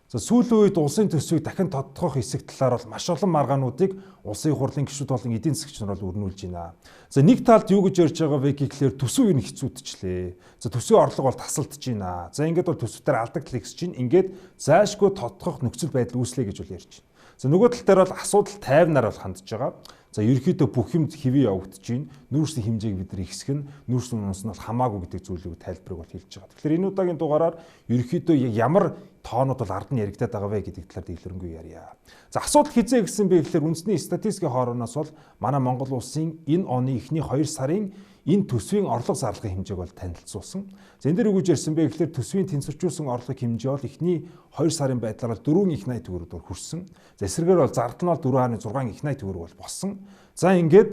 За сүүлийн үед улсын төсвийг дахин тодтогох хэсэг талаар бол маш олон маргаануудыг улсын их хурлын гишүүд болон эдийн засгч нар бол өрнүүлж байна. За нэг талд юу гэж ярьж байгаа вэ гэхлээр төсөв нь хэцүүдчлээ. За төсвийн орлого бол тасалдж байна. За ингээд бол төсөв дээр алдагдал ихсэж байна. Ингээд зайлшгүй тодтогох нөхцөл байдал үүслэе гэж бол ярьж байна. За нөгөө тал дээр бол асуудал тайвнаар бол хандж байгаа. За ерөнхийдөө бүх юмд хэвээ явагдаж байна. Нүүрсний хэмжээг бид нар ихсгэн, нүүрсний үнс нь бол хамаагүй гэдэг зүйлийг тайлбарыг бол хэлж байгаа. Тэгэхээр энэ удаагийн дугаараар ерөнхийдөө ямар тоонууд бол ард нь яригдаад байгаа вэ гэдэг талаар дэлгэрэнгүй ярья. За асуудал хизээ гисэн бэ гэхээр үндэсний статистикийн хоороноос бол манай Монгол улсын энэ оны эхний 2 сарын энэ төсвийн орлого зарлагын хэмжээг бол танилцуулсан. За энэ дээр юу гэж ярьсан бэ гэхээр төсвийн тэнцвэржүүлсэн орлогын хэмжээ бол эхний 2 сарын байдлаар 4 их 80 төгрөгөөр хүрсэн. За эсрэгээр бол зардал нь бол 4.6 их 80 төгрөг бол болсон. За ингээд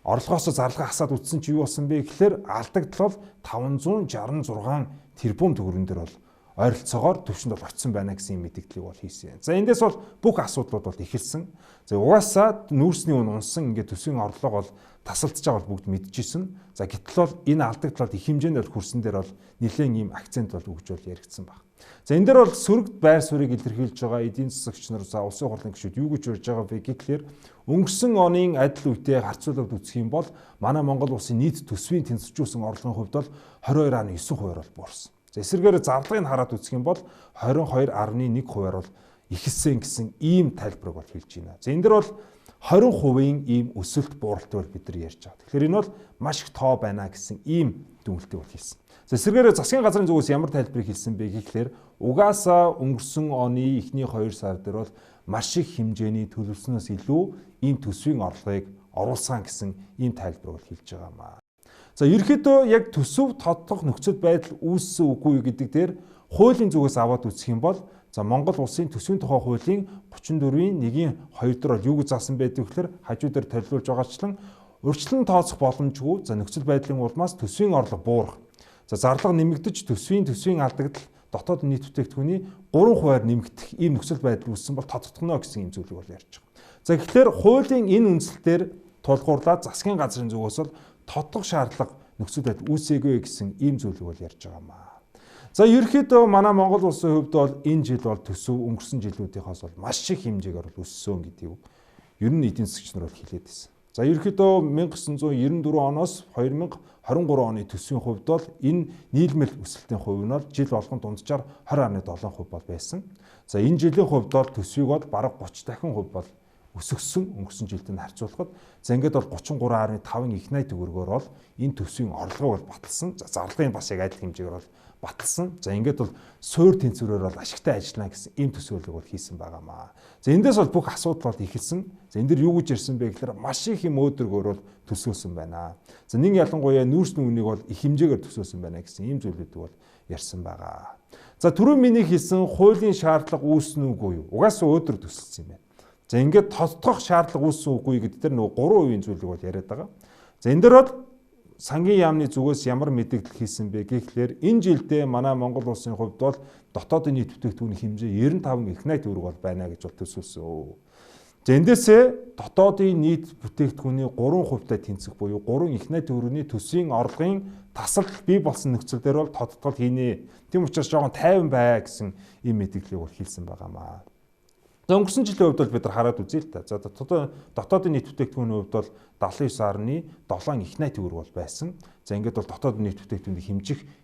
орлогоос зарлага хасаад үтсэн чи юу болсон бэ гэхээр алдагдал бол 566 тэрбум төгрөгөн дээр бол ойролцоогоор төвшөнд бол очсон байна гэсэн мэдээллийг бол хийсэн. За эндээс бол бүх асуудлууд бол эхэлсэн. За угаасаа нүүрсний унсан ингээд төсвийн орлого бол тасалдж байгаа бол бүгд мэдчихсэн. За гэтэл бол энэ алдагдлууд их хэмжээнд бол хүрсэн дээр бол нэлээд ийм акцент бол өгж бол яригдсан баг. За энэ дээр бол сөрөгд байр суурийг илэрхийлж байгаа эдийн засагч нар за улсын хурлын гишүүд юу гэж ярьж байгаа вэ гэхлээр өнгөрсөн оны адил үедээ харьцуулаад үзэх юм бол манай Монгол улсын нийт төсвийн тэнцвэржүүлсэн орлогын хувьд бол 22.9% бол буурсан. За эсрэгээр зарлагыг хараад үзэх юм бол 22.1% бол ихэлсэн гэсэн ийм тайлбарыг бол хэлж байна. За энэ дэр бол 20% ийм өсөлт бууралтыг бол бид нар ярьж байгаа. Тэгэхээр энэ бол маш их тоо байна гэсэн ийм дүгнэлтийг бол хийсэн. За эсрэгээр засгийн газрын зүгээс ямар тайлбарыг хэлсэн бэ гэхлээр угаасаа өнгөрсөн оны эхний 2 сар дээр бол маш их хэмжээний төлөвлөснөөс илүү ийм төсвийн орлогыг оруулсан гэсэн ийм тайлбар бол хэлж байгаа юм аа. За ерөнхийдөө яг төсөв тодтогох нөхцөл байдал үүссэн үгүй гэдэг дээр хуулийн зүгээс аваад үзэх юм бол за Монгол улсын төсвийн тухай хуулийн 34-ийн 1-2 дээр юу гэж заасан байдаг гэхээр хажуу дээр төлөвлөж байгаачлан урьдчилан тооцох боломжгүй за нөхцөл байдлын улмаас төсвийн орлого буурах. За зарлага нэмэгдэж төсвийн алдагдал дотоод нийт бүтээгдэхүүний 3%-аар нэмэгдэх ийм нөхцөл байдал үүссэн бол тодтогдно гэсэн юм зүйлийг бол ярьж байгаа. За тэгэхээр хуулийн энэ үндслэлээр тулгуурлаад засгийн газрын зүгээс бол тодтогох шаардлага нөхцөл байдал үүсээгүй гэсэн ийм зүйлийг бол ярьж байгаа юм аа. За ерөнхийдөө манай Монгол улсын хувьд бол энэ жил бол төсөв өнгөрсөн жилүүдийнхээс бол маш их хэмжээгээр бол өссөн гэдгийг ер нь эдийн засгч нар бол хэлээд байсан. За ерөнхийдөө 1994 оноос 2023 оны төсвийн хувьд бол энэ нийлмэл өсөлтийн хувь нь бол жил болгон дунджаар 20.7% бол байсан. За энэ жилийн хувьд бол төсвийг бол бараг 30 дахин хувь бол өсгсөн өнгөрсөн жилд нь харьцуулахад за ингээд бол 33.5 их 80 төгрөгөөр бол энэ төсвийн орлого бол баталсан. За зарлагын бас яг адил хэмжээгээр бол баталсан. За ингээд бол суур тэнцвэрээр бол ашигтай ажиллана гэсэн ийм төсөөлөг бол хийсэн байгаамаа. За эндээс бол бүх асуудал бол ихэлсэн. За энэ дэр юу гэж ярьсан бэ гэхээр маш их юм өөдрөгөөр бол төсөөлсөн байна. За нэг ялангуяа нүүрсний үнийг бол их хэмжээгээр төсөөлсөн байна гэсэн ийм зүйлүүд бол ярьсан байгаа. За түрүү миний хэлсэн хуулийн шаардлага үүснэ үгүй юу? Угаасаа өөдрөг төсөлсөн юм байна. За ингээд тодтогох шаардлага үүссэн үгүй гэдэг дээр нөгөө 3% зүйлийг бол яриад байгаа. За энэ дээр бол сангийн яамны зүгээс ямар мэдээлэл хийсэн бэ гэхлээр энэ жилдээ манай Монгол улсын хувьд бол дотоодын нийт бүтээгдэхүүний хэмжээ 95 их 80 төгрөг бол байна гэж бол төсөөлсөн. За эндээсээ дотоодын нийт бүтээгдэхүүний 3%-тай тэнцэх буюу 3 их 80 төгрөгийн төсвийн орлогын тасалбал бий болсон нөхцөл дээр бол тодтогол хийнэ. Тийм учраас жоохон тайван бай гэсэн ийм мэдээллийг бол хэлсэн байгаамаа. За өнгөрсөн жилийн хувьд бол бид нар хараад үзье л та. За дотоодын нийт бүтээгдэхүүний хувьд бол 79.7 их 80 төгрөг бол байсан. За ингээд бол дотоодын нийт бүтээгдэхүүний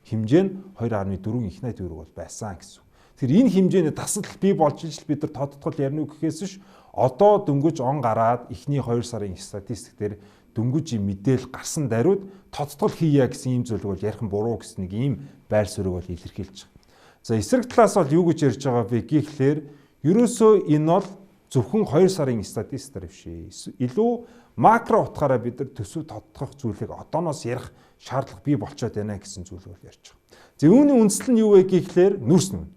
хэмжээ нь 2.4 их 80 төгрөг бол байсан гэсэн. Тэгэхээр энэ хэмжээний тасалбал бий болж ижил бид нар тодтогол ярина гэхээс биш одоо дөнгөж он гараад эхний 2 сарын статистик дээр дөнгөж мэдээл гарсан даруйд тодтогол хийя гэсэн ийм зүйл бол ярих буруу гэсэн нэг ийм байр суурийг бол илэрхийлж байгаа. За эсрэг талаас бол юу гэж ярьж байгаа вэ гэхлээр ерөөсөө энэ бол зөвхөн 2 сарын статистикаар биш. Илүү макро утгаараа бид нар төсөв тодтогох зүйлийг одооноос ярих шаардлага бий болчиход байна гэсэн зүйл бол ярьж байгаа. За үүний үндэслэл нь юу вэ гэхлээр нүүрс нүн.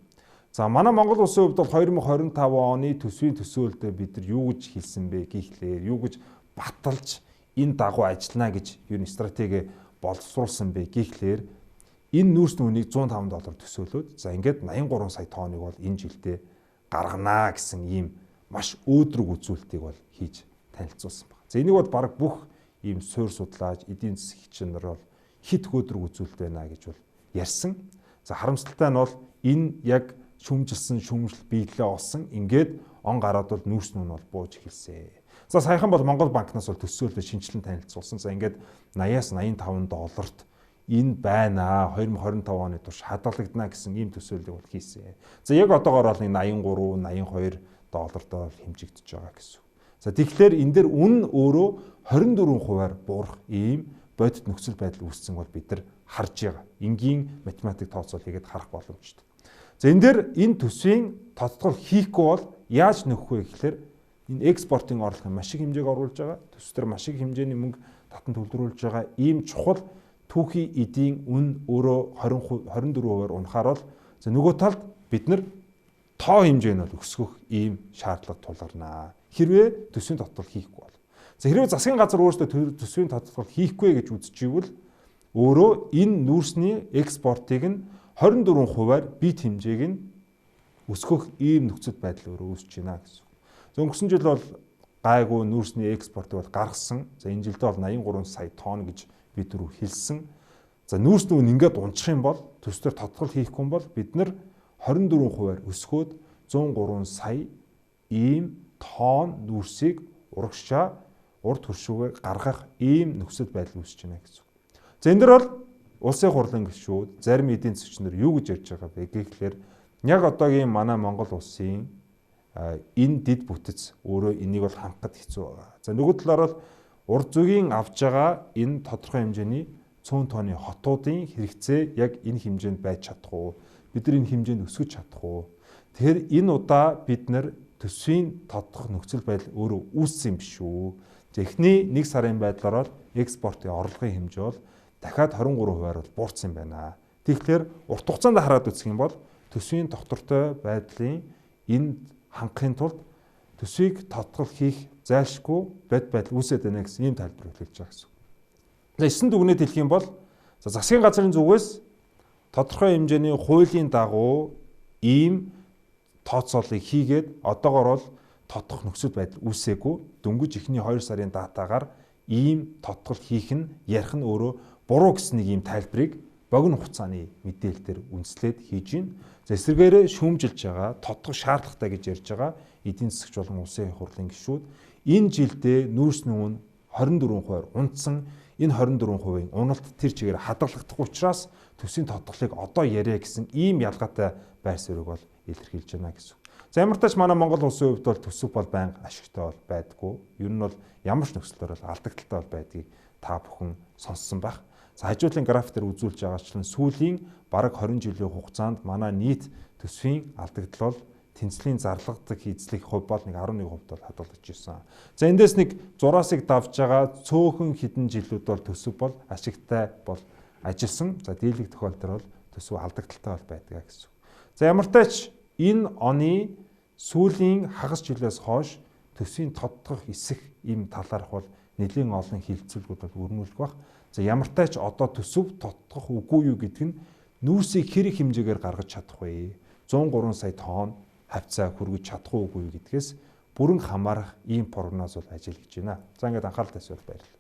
За манай Монгол улсын хувьд бол 2025 оны төсвийн төсөөлөлдөө бид нар юу гэж хэлсэн бэ гэхлээр юу гэж баталж энэ дагуу ажиллана гэж юу стратеги боловсруулсан бэ гэхлээр энэ нүүрс нүнийг $105 төсөөлөөд за ингээд 83 сая тонныг бол энэ жилдээ гаргана гэсэн ийм маш өөдрөг үзүүлэлтийг бол хийж танилцуулсан байна. За энийг бол баг бүх ийм суурь судлаач, эдийн засгч нар бол хит хөөдрөг үзүүлэлт байна гэж бол ярьсан. За харамсалтай нь бол энэ яг шүүмжилсэн шүүмжлэл биелэлээ олсон. Ингээд он гараад бол нүүрс нь бол бууж эхэлсэн. За саяхан бол Монгол банкнаас бол төсөөлөлд шинжилэн танилцуулсан. За ингээд 80-аас 85 долларт энэ байна. 2025 оны турш хадгалагдана гэсэн ийм төсөөллийг бол хийсэн. За яг одоогоор бол 83, 82 долларт бол хэмжигдэж байгаа гэсэн. За тэгэхээр энэ дээр үнэ өөрөө 24%-аар буурах ийм бодит нөхцөл байдал үүссэн бол бид нар харж байгаа. Энгийн математик тооцоол хийгээд харах боломжтой. За энэ дээр энэ төсвийн тодтгол хийхгүй бол яаж нөхөх вэ гэхээр энэ экспортын орлогын маш их хэмжээг оруулж байгаа. Төс төр маш их хэмжээний мөнгө татан төлрүүлж байгаа ийм чухал түүхий эдийн үн өөрөө 24%-аар унахаар бол за нөгөө талд бид нар тоо хэмжээ нь бол өсгөх ийм шаардлага тулгарнаа. Хэрвээ төсвийн тодтгол хийхгүй бол. За хэрвээ засгийн газар өөрсдөө төсвийн тодтгол хийхгүй гэж үзчихвэл өөрөө энэ нүүрсний экспортыг нь 24%-аар бит хэмжээг нь өсгөх ийм нөхцөл байдал өөрөө үүсэж байна гэсэн. За өнгөрсөн жил бол гайгүй нүүрсний экспортыг бол гаргасан. За энэ жилдээ бол 83 сая тонн гэж бид түрүү хэлсэн. За нүүрс нь ингээд унчих юм бол төс төр тодтгол хийхгүй юм бол бид нар 24%-аар өсгөөд 103 сая ийм тонн нүүрсийг урагшаа урд хөршүүгээр гаргах ийм нөхцөл байдал үүсэж байна гэсэн. За энэ дөр бол улсын хурлын гишүүд, зарим эдийн засгчнэр юу гэж ярьж байгаа бэ гэхээр яг одоогийн манай Монгол улсын энэ дид бүтэц өөрөө энийг бол хангахад хэцүү байгаа. За нөгөө талаар бол урд зүйн авж байгаа энэ тодорхой хэмжээний цөөн тооны хотуудын хэрэгцээ яг энэ хэмжээнд байж чадах уу? Бид нар энэ хэмжээнд өсгөж чадах уу? Тэгэхээр энэ удаа бид нар төсвийн тодтох нөхцөл байдал өөрөө үүссэн юм биш үү? Эхний 1 сарын байдлаар экспортын орлогын хэмжээ бол дахиад 23%-аар бол буурсан байна. Тэгэхээр урт хугацаанд хараад үзэх юм бол төсвийн доктортой байдлын энд хангахын тулд төсвийг тодтгол хийх зайлшгүй байдал үүсэж байна гэсэн ийм тайлбар хэлж байгаа гэсэн. За 9 дүгнэлт хэлэх юм бол засгийн газрын зүгээс тодорхой хэмжээний хуулийн дагуу ийм тооцоолыг хийгээд одоогоор бол тодтох нөхцөл байдал үүсээгүй. Дөнгөж эхний 2 сарын датагаар ийм тодтгол хийх нь ярих нь өөрөө буруу гэсэн нэг ийм тайлбарыг богино хугацааны мэдээлэлээр үндэслээд хийж байна. За эсвэргээрээ шүүмжилж байгаа, тодтох шаардлагатай гэж ярьж байгаа эдийн засгч болон улсын хурлын гишүүд энэ жилдээ нүүрсний үн 24%-аар унтсан. Энэ 24%-ийн уналт тэр чигээр хадгалагдах учраас төсвийн тодтголыг одоо яриа гэсэн ийм ялгаатай байр суурийг бол илэрхийлж байна гэсэн. За ямар ч тач манай Монгол улсын хувьд бол төсөв бол байнга ашигтай бол байдгүй. Ер нь бол ямар ч нөхцөлөөр бол алдагдaltaй бол байдгийг та бүхэн сонссон байх. За хажуудлын график дээр үзүүлж байгаачлан сүүлийн бараг 20 жилийн хугацаанд манай нийт төсвийн алдагдал бол тэнцлийн зарлагдаг эзлэх хувь бол нэг 11% бол хадгалагдж ирсэн. За эндээс нэг зураасыг давж байгаа цөөхөн хэдэн жилүүд бол төсөв бол ашигтай бол ажилласан. За дийлэх тохиолдолд бол төсөв алдагдaltaй бол байдаг гэсэн. За ямар тач энэ оны сүүлийн хагас жилээс хойш төсвийн тодтох эсэх ийм талаарх бол нэлийн олон хилцүүлгүүд бол өрнүүлэх бах. За ямар тач одоо төсөв тодтох үгүй юу гэдг нь нүүрсийг хэрэг хэмжээгээр гаргаж чадах вэ? 103 сая тонн хавцаа хүргэж чадах уугүй гэдгээс бүрэн хамаарах ийм прогноз бол ажиллаж байна. За ингээд анхаарал тавьсаар баярлалаа.